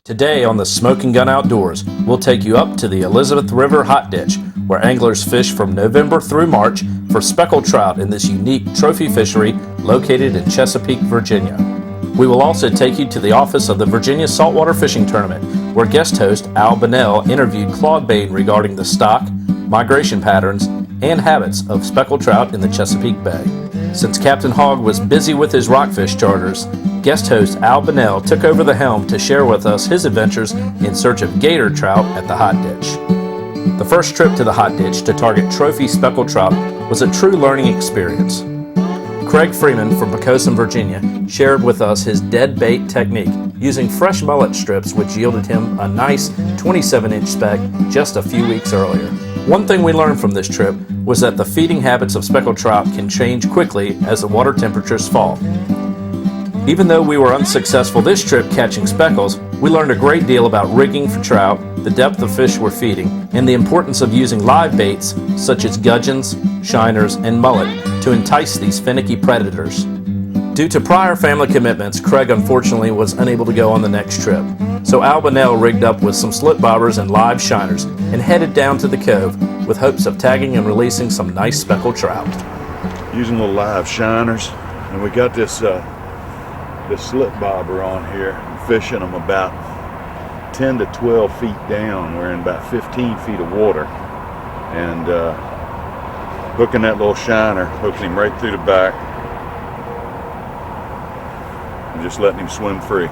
Today on the Smokin' Gun Outdoors, we'll take you up to the Elizabeth River Hot Ditch, where anglers fish from November through March for speckled trout in this unique trophy fishery located in Chesapeake, Virginia. We will also take you to the office of the Virginia Saltwater Fishing Tournament, where guest host Al Bonnell interviewed Claude Bain regarding the stock, migration patterns, and habits of speckled trout in the Chesapeake Bay. Since Captain Hogg was busy with his rockfish charters, guest host Al Bonnell took over the helm to share with us his adventures in search of gator trout at the Hot Ditch. The first trip to the Hot Ditch to target trophy speckled trout was a true learning experience. Craig Freeman from Poquoson, Virginia, shared with us his dead bait technique using fresh mullet strips, which yielded him a nice 27-inch speck just a few weeks earlier. One thing we learned from this trip was that the feeding habits of speckled trout can change quickly as the water temperatures fall. Even though we were unsuccessful this trip catching speckles, we learned a great deal about rigging for trout, the depth of fish we're feeding, and the importance of using live baits such as gudgeons, shiners, and mullet to entice these finicky predators. Due to prior family commitments, Craig unfortunately was unable to go on the next trip. So Al Bonnell rigged up with some slip bobbers and live shiners and headed down to the cove with hopes of tagging and releasing some nice speckled trout. Using little live shiners, and we got this slip bobber on here, fishing them about 10 to 12 feet down. We're in about 15 feet of water, and hooking that little shiner, hooking him right through the back, and just letting him swim free.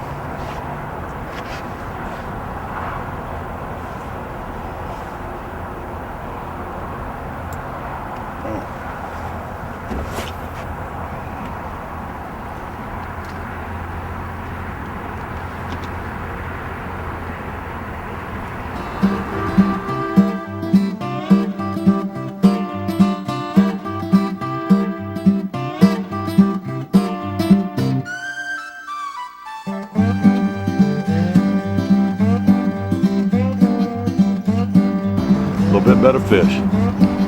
Bit better fish.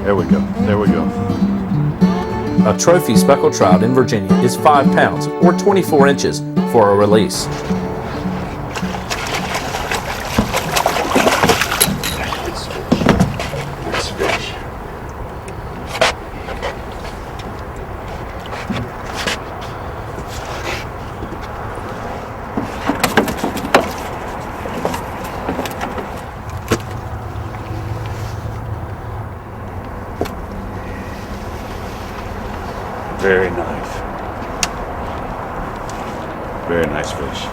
There we go. There we go. A trophy speckled trout in Virginia is 5 pounds or 24 inches for a release. Very nice. Very nice fish.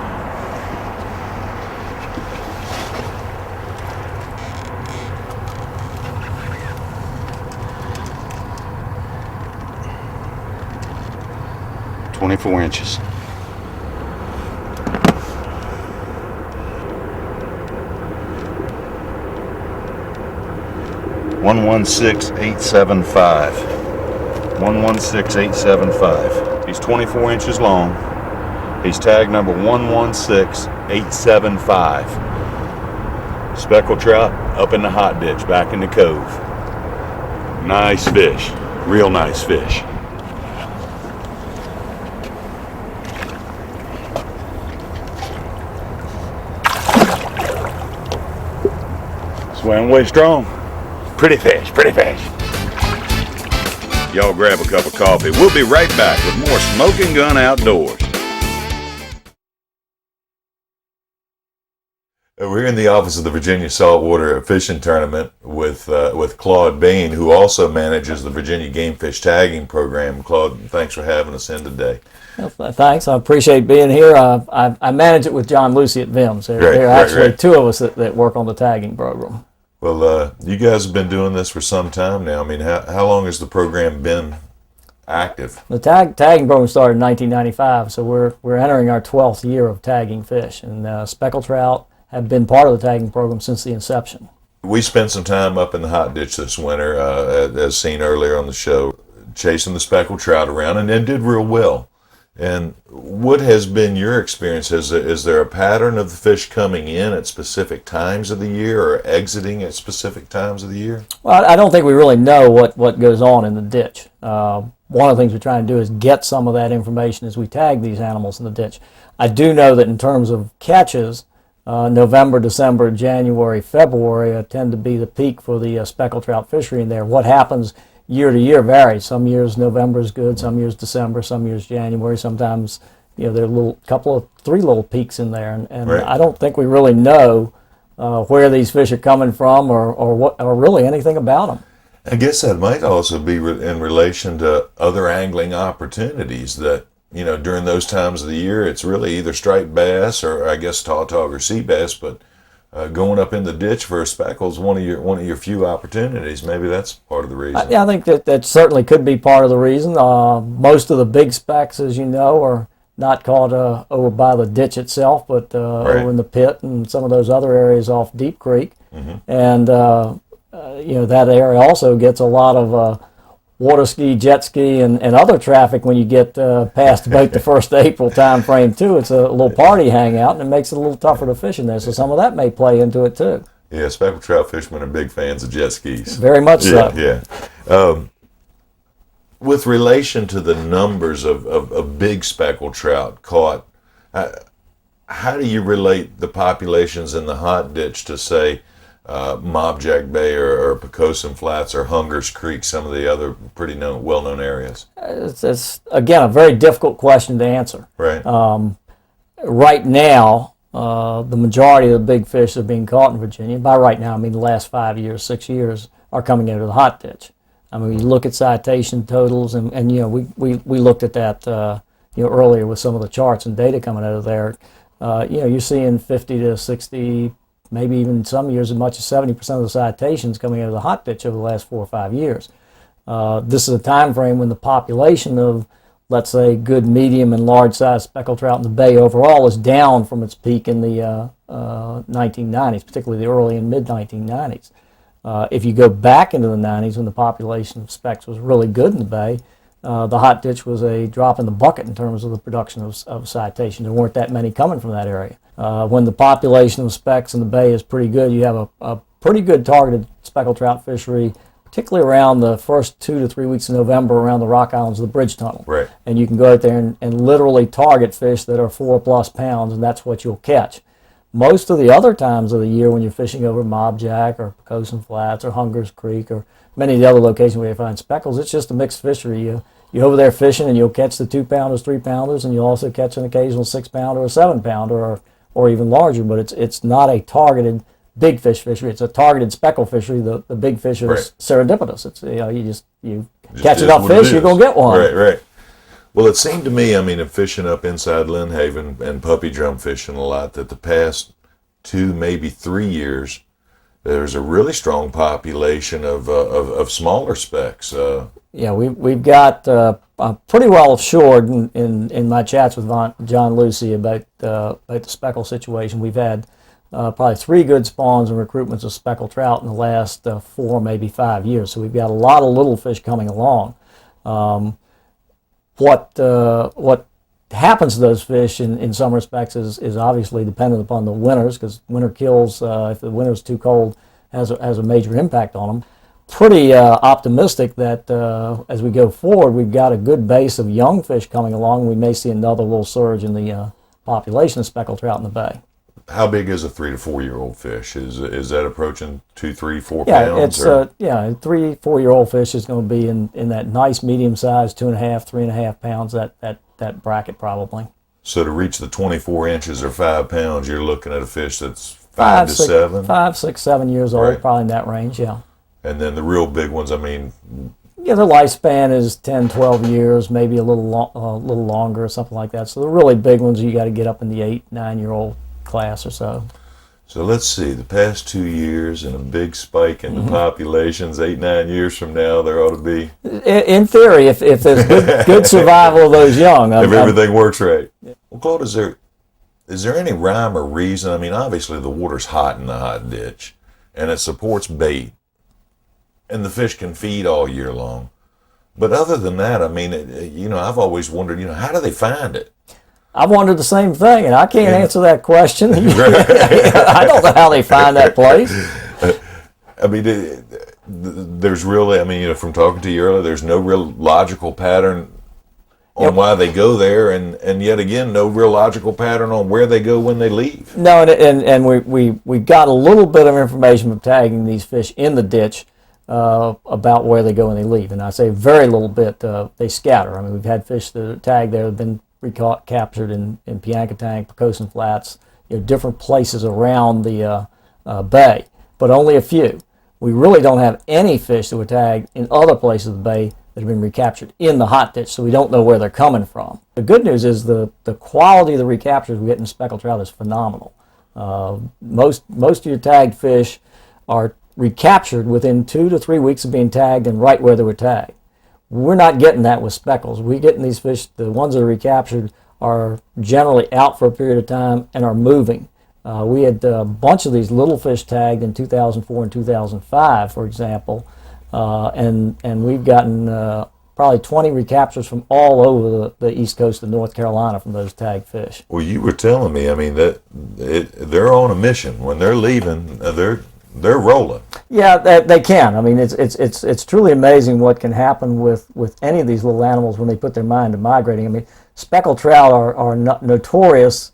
"24 inches. $116,875. 116,875. He's 24 inches long. He's tag number 116,875. Speckled trout up in the Hot Ditch, back in the cove. Nice fish. Real nice fish. Swam way strong. Pretty fish, pretty fish. Y'all grab a cup of coffee. We'll be right back with more Smokin' Gun Outdoors. We're in the office of the Virginia Saltwater Fishing Tournament with Claude Bain, who also manages the Virginia Gamefish tagging program. Claude, thanks for having us in today. Well, thanks. I appreciate being here. I manage it with John Lucy at VIMS. There are actually two of us that work on the tagging program. Well, you guys have been doing this for some time now. I mean, how long has the program been active? The tagging program started in 1995, so we're entering our 12th year of tagging fish, and speckled trout have been part of the tagging program since the inception. We spent some time up in the Hot Ditch this winter, as seen earlier on the show, chasing the speckled trout around, and did real well. And what has been your experience? Is there a pattern of the fish coming in at specific times of the year or exiting at specific times of the year? Well, I don't think we really know what goes on in the ditch. One of the things we're trying to do is get some of that information as we tag these animals in the ditch. I do know that in terms of catches, November, December, January, February tend to be the peak for the speckled trout fishery in there. What happens year to year varies. Some years November is good, some years December, some years January. Sometimes there are three little peaks in there, and Right. I don't think we really know where these fish are coming from or really anything about them. I guess that might also be in relation to other angling opportunities that, during those times of the year, it's really either striped bass or I guess tautog or sea bass, but going up in the ditch for a speckle is one of your few opportunities. Maybe that's part of the reason. Yeah, I think that certainly could be part of the reason. Most of the big specks, as you know, are not caught over by the ditch itself, but Right. over in the pit and some of those other areas off Deep Creek. And that area also gets a lot of water ski, jet ski, and other traffic when you get past about the 1st of April time frame too. It's a little party hangout, and it makes it a little tougher to fish in there. So some of that may play into it too. Yeah, speckled trout fishermen are big fans of jet skis. Very much so. Yeah. With relation to the numbers of big speckled trout caught, how do you relate the populations in the hot ditch to, say, Mobjack Bay or Pocosin Flats or Hunger's Creek, some of the other pretty well-known areas? It's again a very difficult question to answer. Right. Right now, the majority of the big fish that are being caught in Virginia, by right now I mean the last 5 years, 6 years, are coming into the hot ditch. I mean, you look at citation totals, and we looked at that earlier with some of the charts and data coming out of there. You're seeing 50 to 60, maybe even some years as much as 70% of the citations coming out of the hot ditch over the last 4 or 5 years. This is a time frame when the population of, let's say, good, medium, and large-sized speckled trout in the bay overall is down from its peak in the 1990s, particularly the early and mid-1990s. If you go back into the 90s when the population of specks was really good in the bay, the hot ditch was a drop in the bucket in terms of the production of citations. There weren't that many coming from that area. When the population of specks in the bay is pretty good, you have a pretty good targeted speckled trout fishery, particularly around the first 2 to 3 weeks of November around the Rock Islands of the Bridge Tunnel. Right. And you can go out there and literally target fish that are 4+ pounds, and that's what you'll catch. Most of the other times of the year when you're fishing over Mobjack or Pocosin Flats or Hunger's Creek or many of the other locations where you find speckles, it's just a mixed fishery. You're over there fishing and you'll catch the 2-pounders, 3-pounders, and you'll also catch an occasional 6-pounder or 7-pounder or even larger, but it's not a targeted big fish fishery. It's a targeted speckle fishery. The big fish are Right. serendipitous. It's you Just catch is enough what it fish, is. you're gonna get one. Right. Well, it seemed to me, in fishing up inside Lynn Haven and puppy drum fishing a lot, that the past 2, maybe 3 years, there's a really strong population of smaller specks. Yeah, we've got pretty well assured in my chats with John Lucy about the speckle situation. We've had probably 3 good spawns and recruitments of speckled trout in the last 4, maybe 5 years. So we've got a lot of little fish coming along. What happens to those fish in some respects is obviously dependent upon the winters, because winter kills, if the winter's too cold, has a major impact on them. Pretty optimistic that as we go forward, we've got a good base of young fish coming along. We may see another little surge in the population of speckled trout in the bay. How big is a 3 to 4 year old fish? Is that approaching 2, 3, 4 Yeah, pounds? it's a 3, 4 year old fish is going to be in that nice medium size, 2.5, 3.5 pounds, that bracket probably. So to reach the 24 inches or 5 pounds, you're looking at a fish that's 5 to 7? 5, 6, 7 years old, Right. probably in that range, yeah. And then the real big ones, Yeah, the lifespan is 10, 12 years, maybe a little longer or something like that. So the really big ones, you got to get up in the 8, 9 year old class or so. So let's see, the past 2 years and a big spike in the populations, 8, 9 years from now, there ought to be. In theory, if there's good survival of those young. If everything works right. Well, Claude, is there any rhyme or reason? Obviously the water's hot in the hot ditch, and it supports bait, and the fish can feed all year long. But other than that, I've always wondered, how do they find it? I've wondered the same thing, and I can't answer that question. I don't know how they find that place. There's really, from talking to you earlier, there's no real logical pattern on why they go there, and yet again, no real logical pattern on where they go when they leave. No, and we got a little bit of information from tagging these fish in the ditch about where they go when they leave. And I say very little bit. They scatter. I mean, we've had fish that are tagged there that have been recaptured in Piankatank, Pocosin Flats, different places around the bay, but only a few. We really don't have any fish that were tagged in other places of the bay that have been recaptured in the hot ditch, so we don't know where they're coming from. The good news is the quality of the recaptures we get in speckled trout is phenomenal. Most of your tagged fish are recaptured within 2 to 3 weeks of being tagged and right where they were tagged. We're not getting that with speckles. We're getting these fish, the ones that are recaptured are generally out for a period of time and are moving. We had a bunch of these little fish tagged in 2004 and 2005, for example, and we've gotten probably 20 recaptures from all over the east coast of North Carolina from those tagged fish. Well, you were telling me, I mean, that they're on a mission. When they're leaving, they're rolling. Yeah, they can. I mean, it's truly amazing what can happen with any of these little animals when they put their mind to migrating. I mean, speckled trout are notorious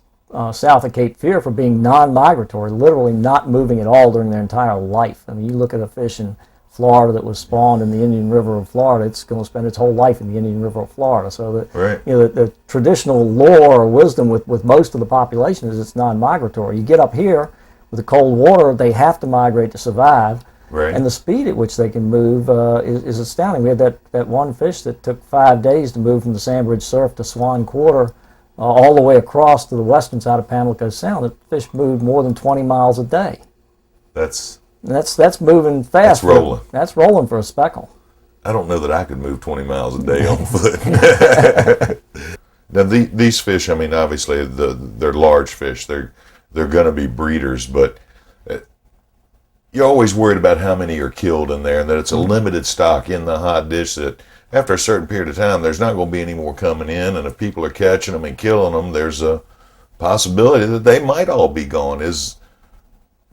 south of Cape Fear for being non-migratory, literally not moving at all during their entire life. I mean, you look at a fish in Florida that was spawned in the Indian River of Florida, it's going to spend its whole life in the Indian River of Florida. So right. The traditional lore or wisdom with most of the population is it's non-migratory. You get up here with the cold water, they have to migrate to survive. Right. And the speed at which they can move is astounding. We had that one fish that took 5 days to move from the Sandbridge Surf to Swan Quarter all the way across to the western side of Pamlico Sound. The fish moved more than 20 miles a day. That's moving fast. That's rolling. That's rolling for a speckle. I don't know that I could move 20 miles a day on foot. Now, these fish, I mean, obviously, they're large fish. They're going to be breeders, but you're always worried about how many are killed in there and that it's a limited stock in the hot dish, that after a certain period of time, there's not going to be any more coming in, and if people are catching them and killing them, there's a possibility that they might all be gone. Is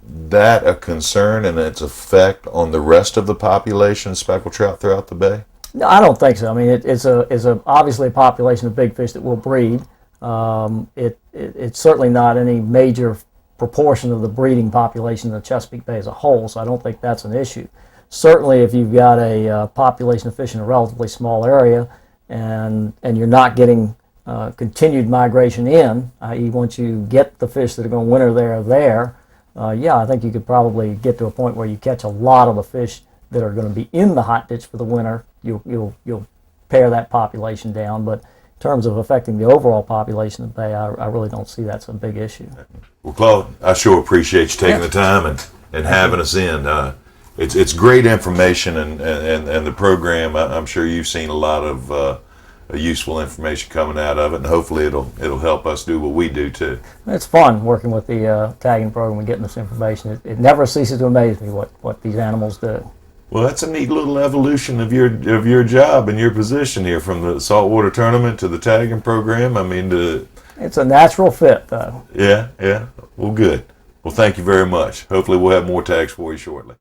that a concern and its effect on the rest of the population of speckled trout throughout the bay? No, I don't think so. I mean, it's obviously a population of big fish that will breed. It's certainly not any major proportion of the breeding population of the Chesapeake Bay as a whole, so I don't think that's an issue. Certainly, if you've got a population of fish in a relatively small area and you're not getting continued migration in, i.e. once you get the fish that are going to winter there, I think you could probably get to a point where you catch a lot of the fish that are going to be in the hot ditch for the winter. You'll pare that population down, but in terms of affecting the overall population of the bay, I really don't see that's a big issue. Well, Claude, I sure appreciate you taking the time and having us in. It's great information, and the program, I'm sure you've seen a lot of useful information coming out of it, and hopefully it'll help us do what we do too. It's fun working with the tagging program and getting this information. It never ceases to amaze me what these animals do. Well, that's a neat little evolution of your job and your position here, from the saltwater tournament to the tagging program. I mean, it's a natural fit, though. Yeah. Well, good. Well, thank you very much. Hopefully we'll have more tags for you shortly.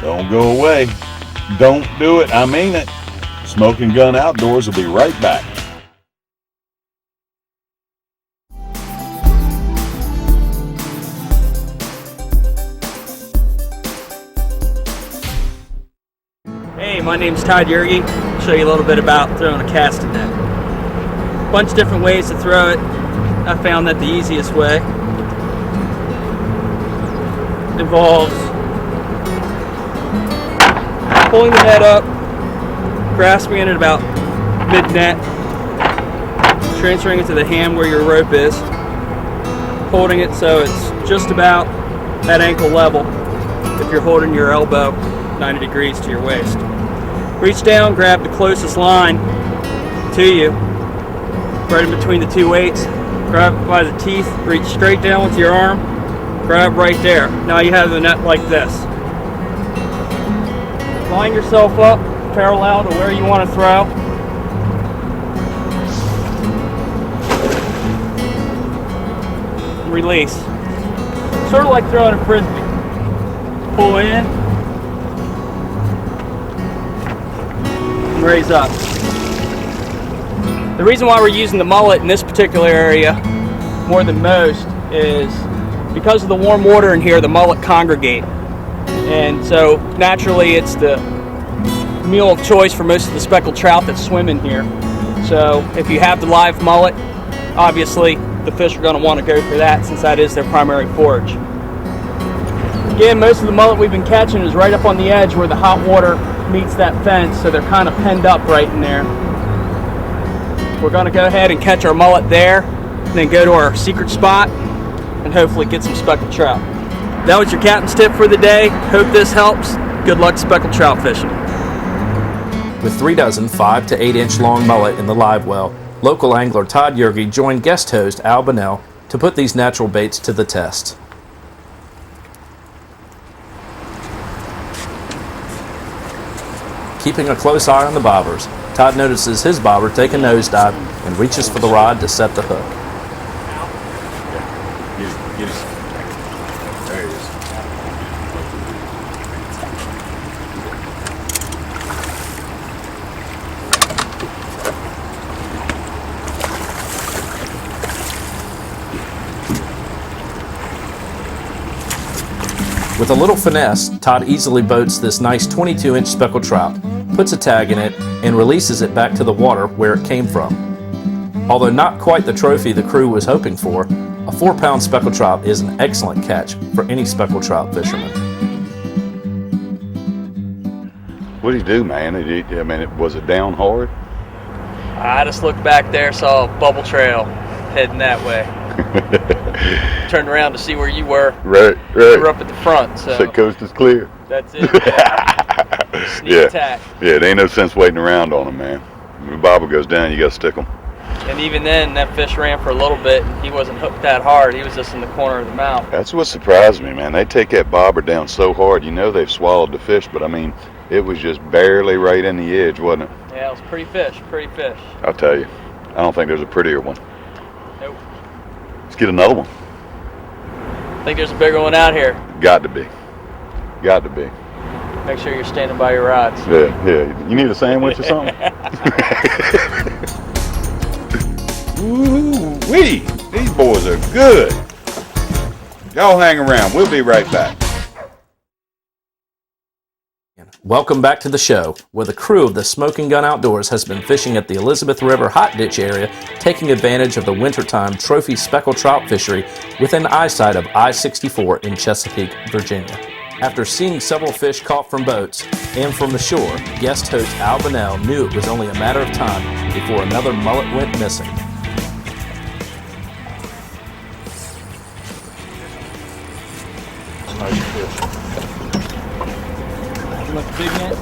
Don't go away. Don't do it. I mean it. Smokin' Gun Outdoors will be right back. Hey, my name's Todd Yergy. I'll show you a little bit about throwing a casting net. A bunch of different ways to throw it. I found that the easiest way involves pulling the net up, grasping it at about mid-net, transferring it to the hand where your rope is, holding it so it's just about at ankle level if you're holding your elbow 90 degrees to your waist. Reach down, grab the closest line to you, right in between the two weights, grab it by the teeth, reach straight down with your arm, grab right there. Now you have the net like this. Line yourself up parallel to where you want to throw. Release. Sort of like throwing a frisbee. Pull in, raise up. The reason why we're using the mullet in this particular area more than most is because of the warm water in here, the mullet congregate. And so naturally it's the meal of choice for most of the speckled trout that swim in here. So if you have the live mullet, obviously the fish are going to want to go for that since that is their primary forage. Again, most of the mullet we've been catching is right up on the edge where the hot water meets that fence, so they're kind of penned up right in there. We're going to go ahead and catch our mullet there, and then go to our secret spot and hopefully get some speckled trout. That was your captain's tip for the day. Hope this helps. Good luck speckled trout fishing. With 3 dozen 5 to 8 inch long mullet in the live well, local angler Todd Yerge joined guest host Al Bonnell to put these natural baits to the test. Keeping a close eye on the bobbers, Todd notices his bobber take a nosedive and reaches for the rod to set the hook. Get it. There it is. With a little finesse, Todd easily boats this nice 22-inch speckled trout, puts a tag in it, and releases it back to the water where it came from. Although not quite the trophy the crew was hoping for, a 4-pound speckled trout is an excellent catch for any speckled trout fisherman. What did he do, man? Was it down hard? I just looked back there, saw a bubble trail heading that way. Turned around to see where you were. Right. You were up at the front, so The coast is clear. that's it. Sneak attack. Yeah, it ain't no sense waiting around on them, man. When the bobber goes down, you got to stick them. And even then, that fish ran for a little bit, and he wasn't hooked that hard. He was just in the corner of the mouth. That's what surprised me, man. They take that bobber down so hard, you know they've swallowed the fish, but I mean, it was just barely right in the edge, wasn't it? Yeah, it was pretty fish, pretty fish. I'll tell you. I don't think there's a prettier one. Nope. Let's get another one. I think there's a bigger one out here. Got to be. Got to be. Make sure you're standing by your rods. Yeah. You need a sandwich or something? Ooh-wee. These boys are good. Y'all hang around. We'll be right back. Welcome back to the show, where the crew of the Smokin Gun Outdoors has been fishing at the Elizabeth River Hot Ditch area, taking advantage of the wintertime trophy speckled trout fishery within eyesight of I-64 in Chesapeake, Virginia. After seeing several fish caught from boats and from the shore, guest host Al Bonnell knew it was only a matter of time before another mullet went missing. Nice fish. Look big net?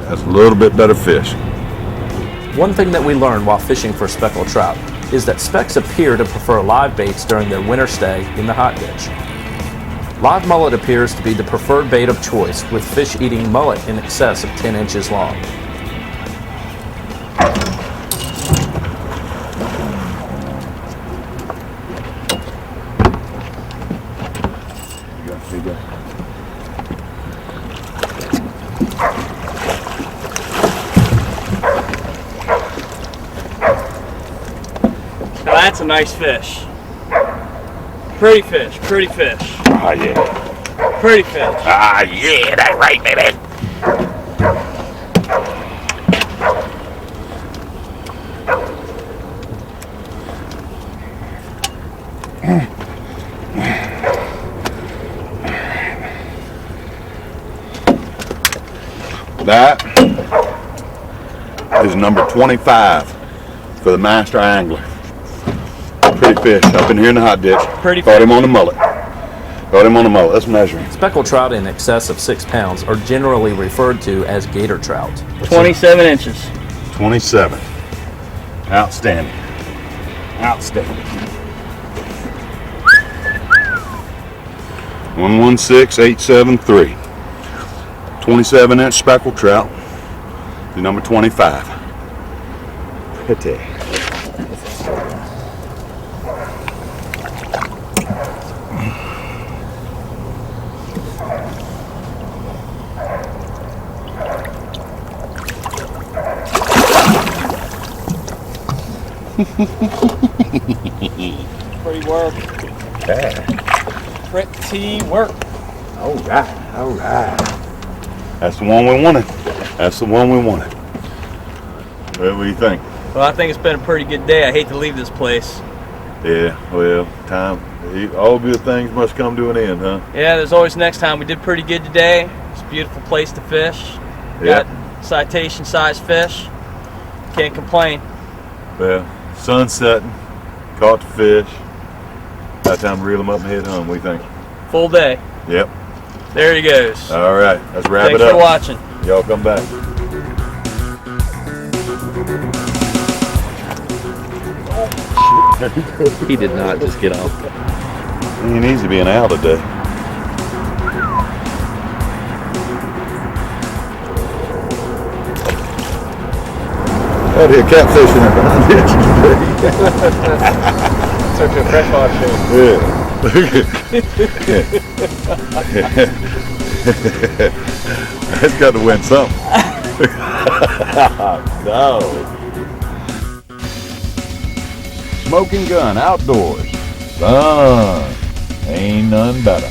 That's a little bit better fish. One thing that we learned while fishing for speckled trout is that specks appear to prefer live baits during their winter stay in the hot ditch. Live mullet appears to be the preferred bait of choice, with fish eating mullet in excess of 10 inches long. Now that's a nice fish. Pretty fish, pretty fish. Ah, yeah. Pretty fish. Ah, yeah, that's right, baby. That is number 25 for the master angler. Pretty fish up in here in the hot ditch. Pretty Caught fish. him on the mullet. Caught him on the mullet. Let's measure him. Speckled trout in excess of 6 pounds are generally referred to as gator trout. 27 inches. 27. Outstanding. Outstanding. 116873. 27-inch speckled trout. The number 25. Pretty. Pretty work. Yeah. Pretty work. All right, all right. That's the one we wanted. That's the one we wanted. What do you think? Well, I think it's been a pretty good day. I hate to leave this place. Yeah, well, all good things must come to an end, huh? Yeah, there's always next time. We did pretty good today. It's a beautiful place to fish. Yep. Got citation-sized fish. Can't complain. Well, sun setting, caught the fish. By the time to reel them up and head home, we think. Full day. Yep. There he goes. All right, let's wrap Thanks it up. for watching. Y'all come back. He did not just get off. Ain't easy being out today. Out here catfishing in behind the today. Took a freshwater Yeah. That's got to win something. No. Smoking gun outdoors. Fun. Ain't none better.